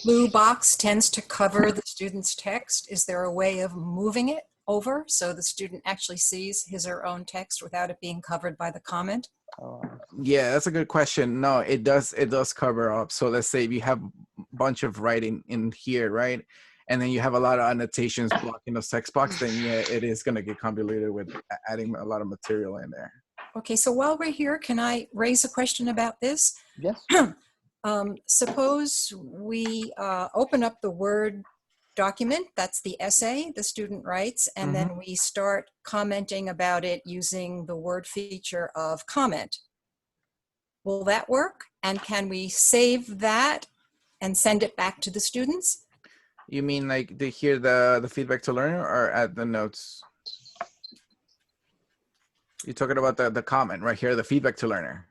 blue box tends to cover the student's text. Is there a way of moving it over so the student actually sees his or her own text without it being covered by the comment? Yeah, that's a good question. No, it does cover up. So let's say if you have a bunch of writing in here, right? And then you have a lot of annotations blocking those text box, then yeah, it is going to get convoluted with adding a lot of material in there. Okay, so while we're here, can I raise a question about this? Yes. Suppose we open up the Word document, that's the essay the student writes, and then we start commenting about it using the Word feature of comment. Will that work? And can we save that and send it back to the students? You mean like to hear the feedback to learner or add the notes? You're talking about the comment right here, the feedback to learner.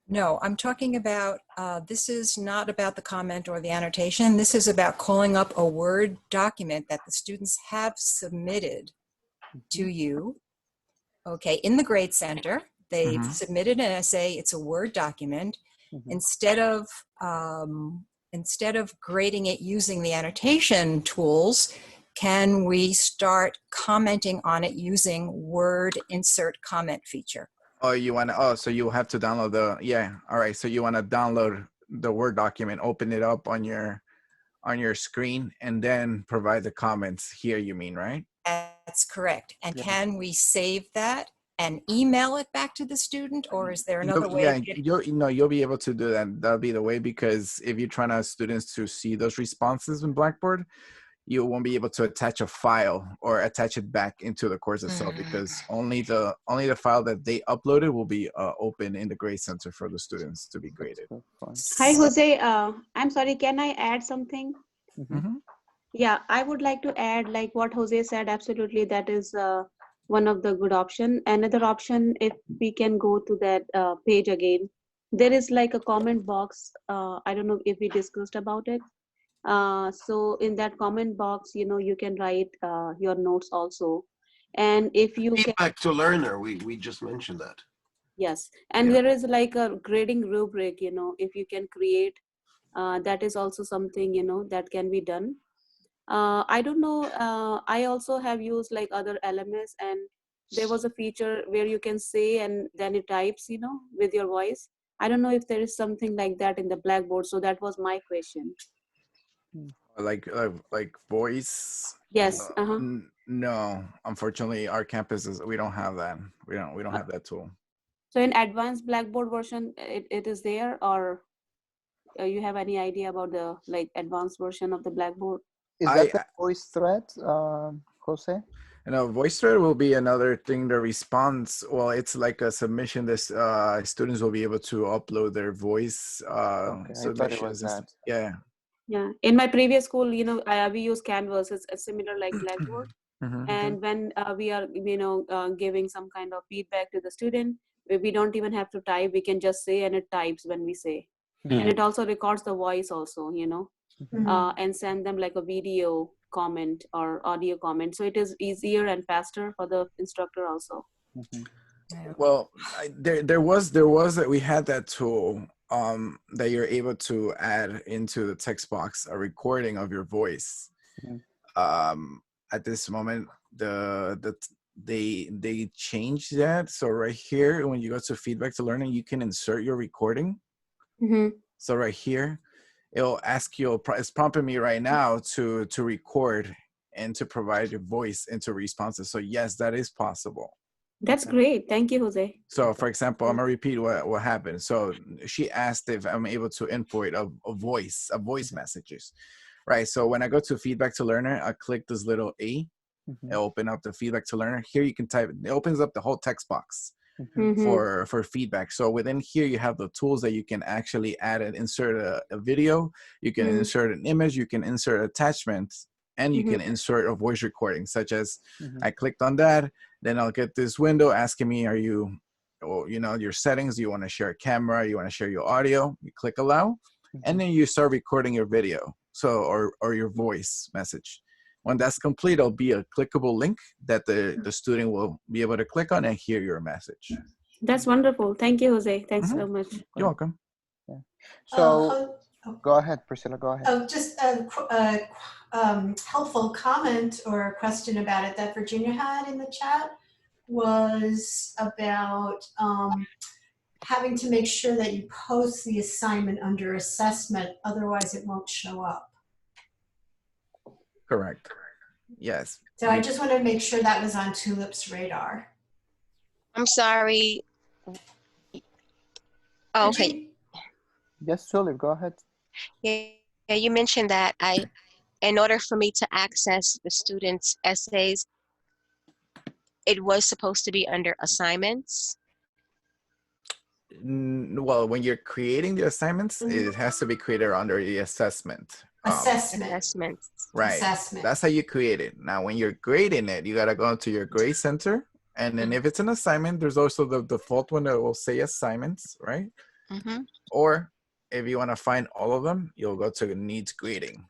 No, I'm talking about, this is not about the comment or the annotation. This is about calling up a Word document that the students have submitted to you. Okay, in the Grade Center, they've submitted an essay. It's a Word document. Instead of grading it using the annotation tools, can we start commenting on it using Word insert comment feature? Oh, you want to, so you have to download all right. So you want to download the Word document, open it up on your screen, and then provide the comments here, you mean, right? That's correct. And can we save that and email it back to the student, or is there another way? Yeah, you'll be able to do that. That'll be the way, because if you're trying to students to see those responses in Blackboard, you won't be able to attach a file or attach it back into the course itself, because only the file that they uploaded will be open in the Grade Center for the students to be graded. Hi, Jose. I'm sorry, can I add something? Yeah, I would like to add, like what Jose said, absolutely, that is one of the good option. Another option, if we can go to that page again, there is like a comment box. I don't know if we discussed about it. So in that comment box, you can write your notes also. And if you feedback to learner, we just mentioned that. Yes, and there is like a grading rubric, if you can create, that is also something, that can be done. I don't know, I also have used like other LMS, and there was a feature where you can say and then it types, with your voice. I don't know if there is something like that in the Blackboard. So that was my question. Like voice? Yes. No, unfortunately, our campuses, we don't have that. We don't have that tool. So in advanced Blackboard version, it is there, or you have any idea about the like advanced version of the Blackboard? Is that the voice thread, Jose? Voice thread will be another thing. The response, well, it's like a submission. This students will be able to upload their voice submissions. Yeah. Yeah. In my previous school, we use Canvas. It's similar like Blackboard. And when we are, giving some kind of feedback to the student, we don't even have to type. We can just say, and it types when we say. And it also records the voice also, and send them like a video comment or audio comment. So it is easier and faster for the instructor also. Well, we had that tool that you're able to add into the text box a recording of your voice. At this moment, they changed that. So right here, when you go to feedback to learning, you can insert your recording. So right here, it'll ask you, it's prompting me right now to record and to provide your voice into responses. So yes, that is possible. That's great. Thank you, Jose. So for example, I'm gonna repeat what happened. So she asked if I'm able to input a voice messages, right? So when I go to feedback to learner, I click this little A, it'll open up the feedback to learner. Here you can type, it opens up the whole text box for feedback. So within here, you have the tools that you can actually add and insert a video, you can insert an image, you can insert attachments, and you can insert a voice recording, such as I clicked on that. Then I'll get this window asking me, are you, or, you know, your settings, do you want to share a camera, you want to share your audio, you click allow, and then you start recording your video, so, or your voice message. When that's complete, it'll be a clickable link that the student will be able to click on and hear your message. That's wonderful. Thank you, Jose. Thanks so much. You're welcome. Yeah. So go ahead, Priscilla, go ahead. Oh, just a helpful comment or question about it that Virginia had in the chat was about having to make sure that you post the assignment under assessment, otherwise it won't show up. Correct. Yes. So I just wanted to make sure that was on Tulip's radar. I'm sorry. Oh, okay. Yes, Tulip, go ahead. Yeah, you mentioned that in order for me to access the students' essays, it was supposed to be under assignments. Well, when you're creating the assignments, it has to be created under the assessment. Assessment. Right. Assessment. That's how you create it. Now, when you're grading it, you got to go into your grade center. And then if it's an assignment, there's also the default one that will say assignments, right? Or if you want to find all of them, you'll go to needs grading.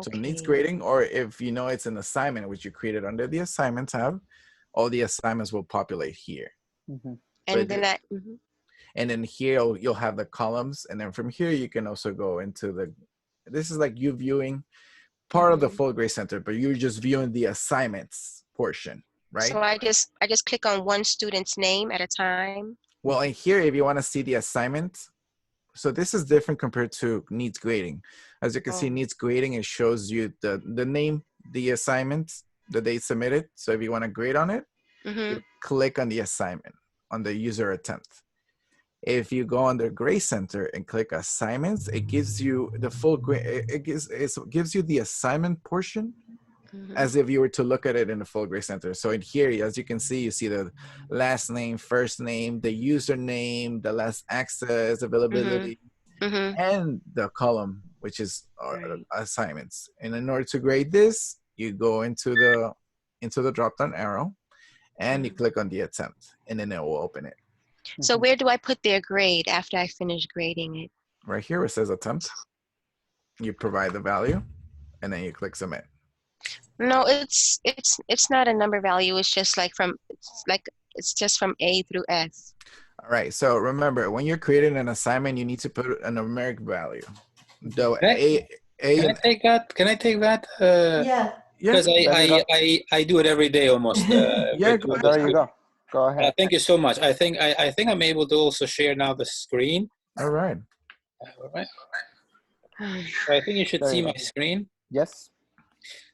So needs grading, or if you know it's an assignment which you created under the assignment tab, all the assignments will populate here. And then that. And then here you'll have the columns, and then from here you can also go into the. This is like you viewing part of the full grade center, but you're just viewing the assignments portion, right? So I just click on one student's name at a time. Well, in here, if you want to see the assignment, so this is different compared to needs grading. As you can see, needs grading, it shows you the name, the assignment that they submitted. So if you want to grade on it, you click on the assignment on the user attempt. If you go under Grade Center and click Assignments, it gives you the full grade. It gives you the assignment portion as if you were to look at it in the full Grade Center. So in here, as you can see, you see the last name, first name, the username, the last access, availability, and the column, which is assignments. And in order to grade this, you go into the drop-down arrow, and you click on the attempt, and then it will open it. So where do I put their grade after I finish grading it? Right here where it says attempt. You provide the value, and then you click submit. No, it's not a number value. It's just like it's just from A through F. All right. So remember, when you're creating an assignment, you need to put a numeric value. Though Can I take that? Can I take that? Yeah. Because I do it every day almost. Yeah, there you go. Go ahead. Thank you so much. I think I'm able to also share now the screen. All right. All right. So I think you should see my screen. Yes.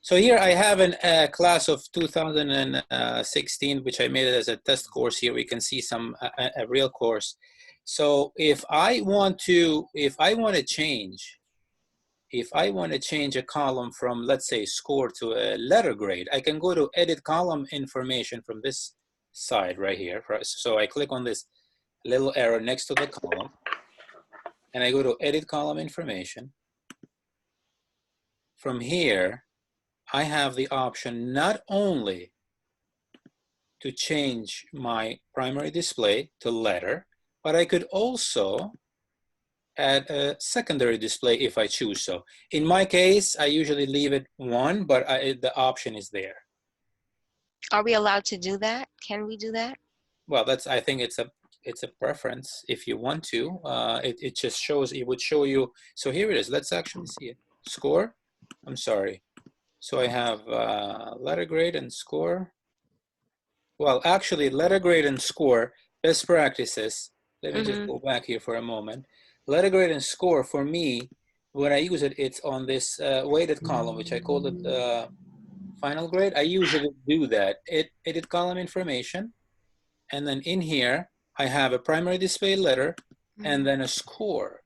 So here I have a class of 2016, which I made it as a test course. Here we can see a real course. So if I want to change a column from, let's say, score to a letter grade, I can go to edit column information from this side right here. So I click on this little arrow next to the column, and I go to edit column information. From here, I have the option not only to change my primary display to letter, but I could also add a secondary display if I choose so. In my case, I usually leave it 1, but the option is there. Are we allowed to do that? Can we do that? Well, I think it's a preference if you want to. It just shows, it would show you. So here it is. Let's actually see it. Score. I'm sorry. So I have letter grade and score. Well, actually, letter grade and score, best practices. Let me just go back here for a moment. letter grade and score for me, when I use it, it's on this weighted column, which I call it final grade. I usually do that. Edit column information, and then in here, I have a primary display letter and then a score.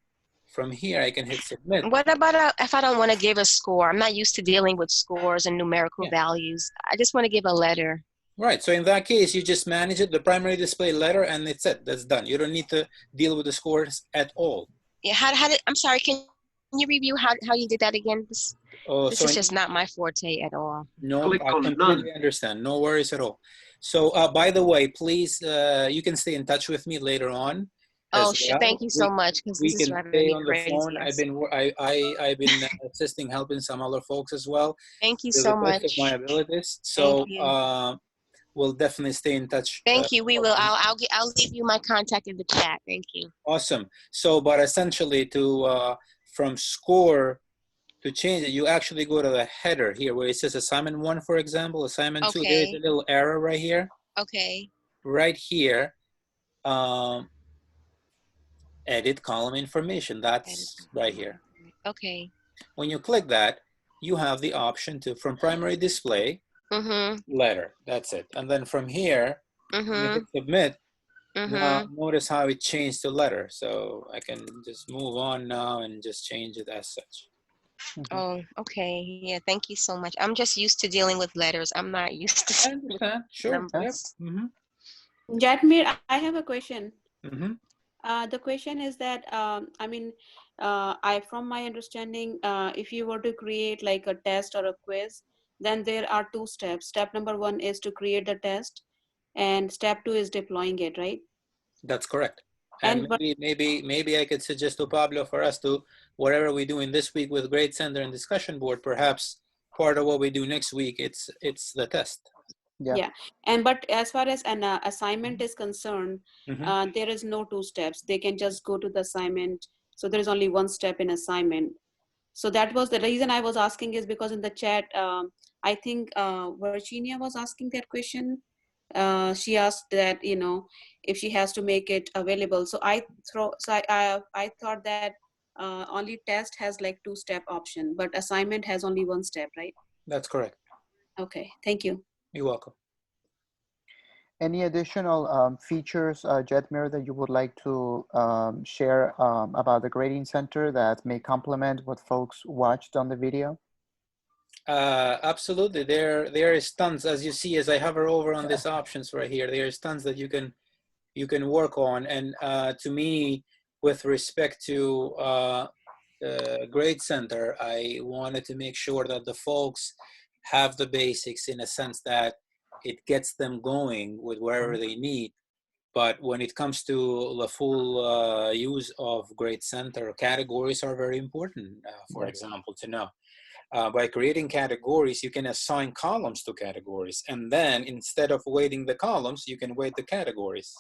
From here, I can hit submit. What about if I don't want to give a score? I'm not used to dealing with scores and numerical values. I just want to give a letter. Right. So in that case, you just manage it, the primary display letter, and it's it. That's done. You don't need to deal with the scores at all. Yeah. I'm sorry. Can you review how you did that again? This is just not my forte at all. No, I completely understand. No worries at all. So by the way, please, you can stay in touch with me later on. Oh, thank you so much, because this is driving me crazy. Phone. I've been assisting, helping some other folks as well. Thank you so much. To the best of my abilities. So we'll definitely stay in touch. Thank you. We will. I'll leave you my contact in the chat. Thank you. Awesome. So, but essentially, from score to change it, you actually go to the header here where it says assignment 1, for example, assignment 2. There's a little arrow right here. Okay. Right here. Edit column information. That's right here. Okay. When you click that, you have the option to, from primary display, letter. That's it. And then from here, you hit submit. Now notice how it changed to letter. So I can just move on now and just change it as such. Oh, okay. Yeah, thank you so much. I'm just used to dealing with letters. I'm not used to numbers. Yep. Jetmir, I have a question. The question is that, from my understanding, if you were to create like a test or a quiz, then there are 2 steps. Step number 1 is to create the test, and step 2 is deploying it, right? That's correct. And maybe I could suggest to Pablo for us to, whatever we do in this week with Grade Center and discussion board, perhaps part of what we do next week, it's the test. Yeah. But as far as an assignment is concerned, there is no 2 steps. They can just go to the assignment. So there is only 1 step in assignment. So that was the reason I was asking, is because in the chat, I think Virginia was asking that question. She asked that, if she has to make it available. So I thought that only test has like 2-step option, but assignment has only 1 step, right? That's correct. Okay, thank you. You're welcome. Any additional features, Jetmir, that you would like to share about the Grading Center that may complement what folks watched on the video? Absolutely. There is tons, as you see, as I hover over on these options right here, there is tons that you can work on. And to me, with respect to the Grade Center, I wanted to make sure that the folks have the basics, in a sense that it gets them going with wherever they need. But when it comes to the full use of Grade Center, categories are very important, for example, to know. By creating categories, you can assign columns to categories. And then instead of weighting the columns, you can weight the categories.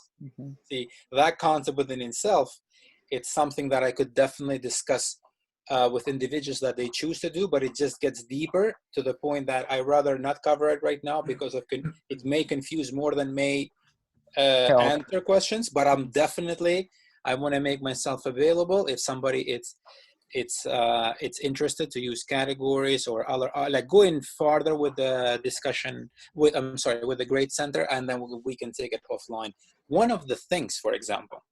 See, that concept within itself, it's something that I could definitely discuss with individuals that they choose to do, but it just gets deeper to the point that I rather not cover it right now, because it may confuse more than may answer questions. But I want to make myself available if somebody it's interested to use categories or other, like going farther with the discussion with the Grade Center, and then we can take it offline. One of the things, for example,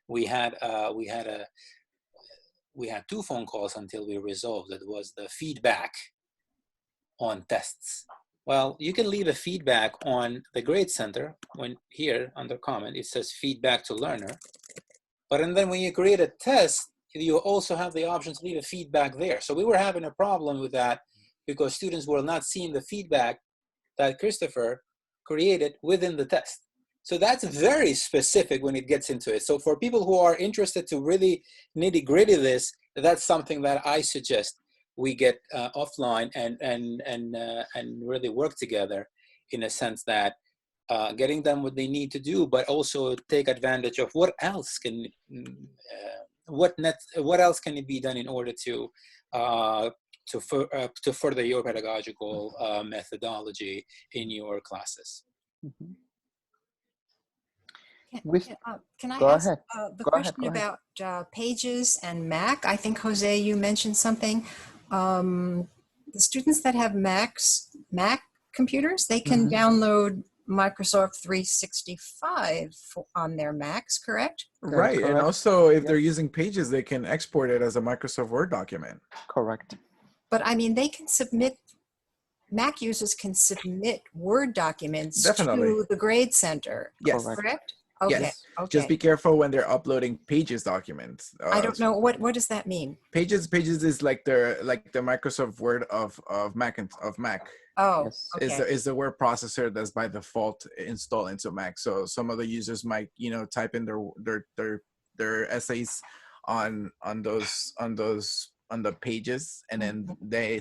we had 2 phone calls until we resolved it, was the feedback on tests. Well, you can leave a feedback on the Grade Center. When here under comment, it says feedback to learner. But and then when you create a test, you also have the option to leave a feedback there. So we were having a problem with that because students were not seeing the feedback that Christopher created within the test. So that's very specific when it gets into it. So for people who are interested to really nitty-gritty this, that's something that I suggest we get offline and really work together, in a sense that getting them what they need to do, but also take advantage of what else can what else can it be done in order to further your pedagogical methodology in your classes. Can I Go ask ahead. the Go ahead. question Go ahead. about Pages and Mac? I think, Jose, you mentioned something. The students that have Mac computers, they can download Microsoft 365 on their Macs, correct? Right, and correct. also if Yes. they're using Pages, they can export it as a Microsoft Word document. Correct. But I mean, they can submit, Mac users can submit Word documents Definitely. to the Grade Center, Yes. Correct. correct? Okay, Yes. okay. Just be careful when they're uploading Pages documents. I don't know, what does that mean? Pages is like the Microsoft Word of Mac and of Mac. Oh, Yes. okay. Is the word processor that's by default installed into Mac. So some of the users might, you know, type in their essays on the Pages, and then they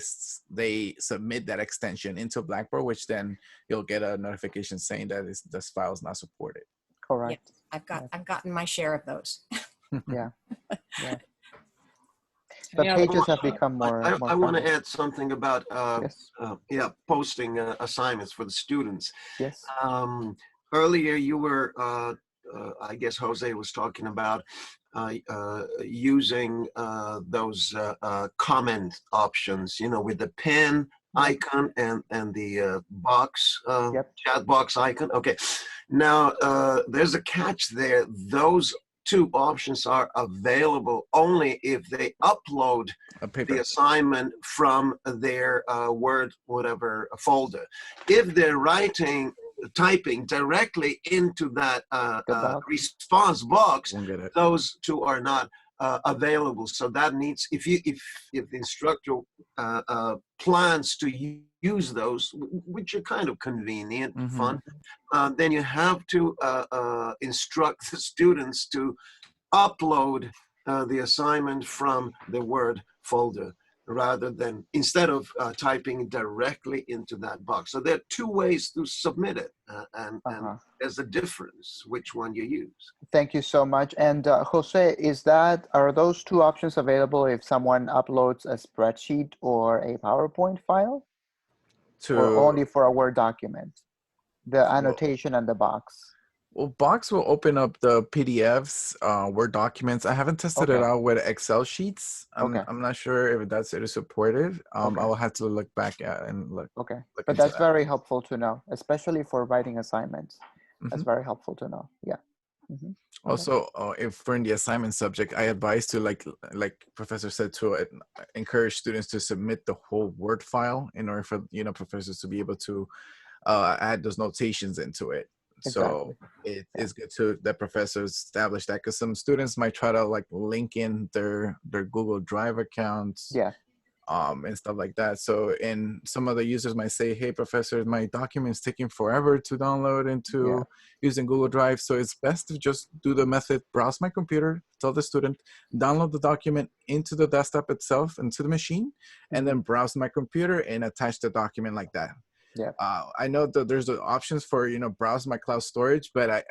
submit that extension into Blackboard, which then you'll get a notification saying that this file is not supported. Correct. Yeah, I've gotten my share of those. Yeah. Yeah. But Pages have become more. I want to add something about Yes. posting assignments for the students. Yes. Earlier you were I guess Jose was talking about using those comment options, you know, with the pen icon and the box chat box icon. Okay, now there's a catch there. Those two options are available only if they upload the assignment from their Word whatever folder. If they're typing directly into that response box, those two are not available. So that needs, if the instructor plans to use those, which are kind of convenient, fun, then you have to instruct the students to upload the assignment from the Word folder, rather than, instead of typing directly into that box. So there are two ways to submit it, and there's a difference which one you use. Thank you so much. And Jose, are those two options available if someone uploads a spreadsheet or a PowerPoint file? Or only for a Word document? The annotation and the box. Well, Box will open up the PDFs, Word documents. I haven't tested it out with Excel sheets. I'm not sure if it is supported. I will have to look back at and look. Okay, look but that's very helpful to know, especially for writing assignments. That's very helpful to know. Yeah. Also, if we're in the assignment subject, I advise to like Professor said, to encourage students to submit the whole Word file in order for professors to be able to add those notations into it. So it is good to that professors establish that, because some students might try to like link in their Google Drive accounts, and stuff like that. So, and some of the users might say, "Hey, professor, my document's taking forever to download into using Google Drive." So it's best to just do the method: browse my computer, tell the student, download the document into the desktop itself, into the machine, and then browse my computer and attach the document like that. Yeah. I know that there's the options for browse my cloud storage, but I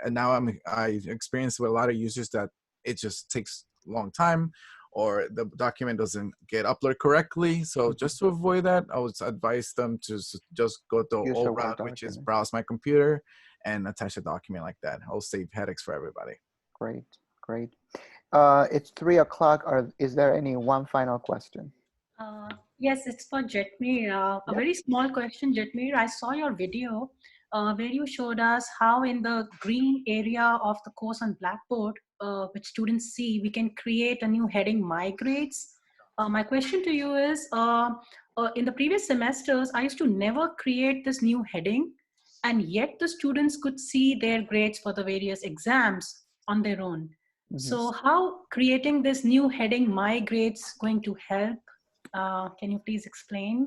experienced with a lot of users that it just takes a long time, or the document doesn't get uploaded correctly. So just to avoid that, I would advise them to just go the old route, which is browse my computer and attach a document like that. I'll save headaches for everybody. Great. It's 3 o'clock. Is there any one final question? Yes, it's for Jetmir. A very small question, Jetmir. I saw your video where you showed us how in the green area of the course on Blackboard, which students see, we can create a new heading, My Grades. My question to you is, in the previous semesters, I used to never create this new heading, and yet the students could see their grades for the various exams on their own. So how creating this new heading, My Grades, going to help? Can you please explain?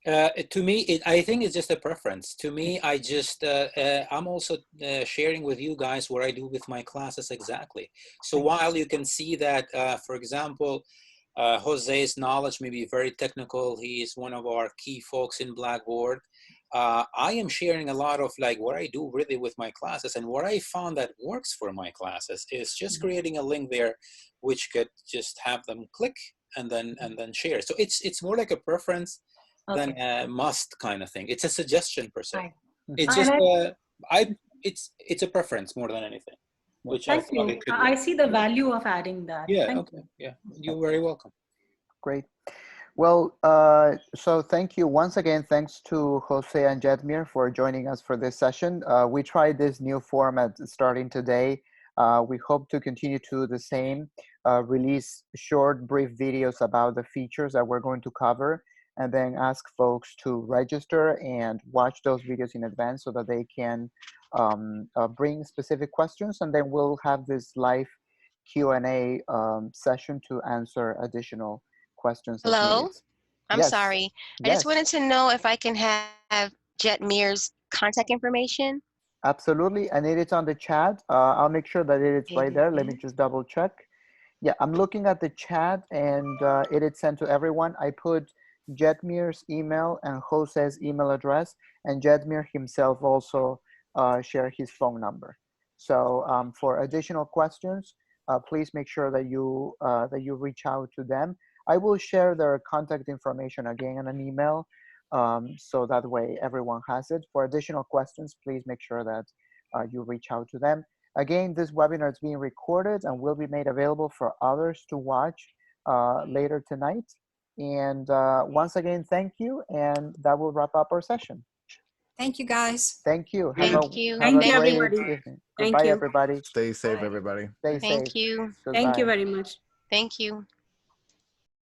To me, I think it's just a preference. To me, I'm also sharing with you guys what I do with my classes exactly. So while you can see that, for example, Jose's knowledge may be very technical. He is one of our key folks in Blackboard. I am sharing a lot of like what I do really with my classes, and what I found that works for my classes is just creating a link there, which could just have them click and then share. So it's more like a preference than a must kind of thing. It's a suggestion per se. It's just it's a preference more than anything. which I Thank thought you. it could I work. see the value of adding that. Yeah, Thank okay, yeah. You're very welcome. Great. Well, so thank you once again. Thanks to Jose and Jetmir for joining us for this session. We tried this new format starting today. We hope to continue to do the same, release short, brief videos about the features that we're going to cover, and then ask folks to register and watch those videos in advance so that they can bring specific questions, and then we'll have this live Q&A session to answer additional questions as Hello? needed. I'm Yes. sorry. I just Yes, wanted to know if I can have Jetmir's contact information. absolutely. And it is on the chat. I'll make sure that it is right there. Let me just double check. Yeah, I'm looking at the chat, and it is sent to everyone. I put Jetmir's email and Jose's email address, and Jetmir himself also shared his phone number. So for additional questions, please make sure that you reach out to them. I will share their contact information again in an email, so that way everyone has it. For additional questions, please make sure that you reach out to them. Again, this webinar is being recorded and will be made available for others to watch later tonight. And once again, thank you. And that will wrap up our session. Thank you, guys. Thank you. Thank you. Thank you, great everybody. evening. Thank Goodbye, you. everybody. Stay safe, everybody. Stay Thank safe. you. Goodbye. Thank you very much. Thank you.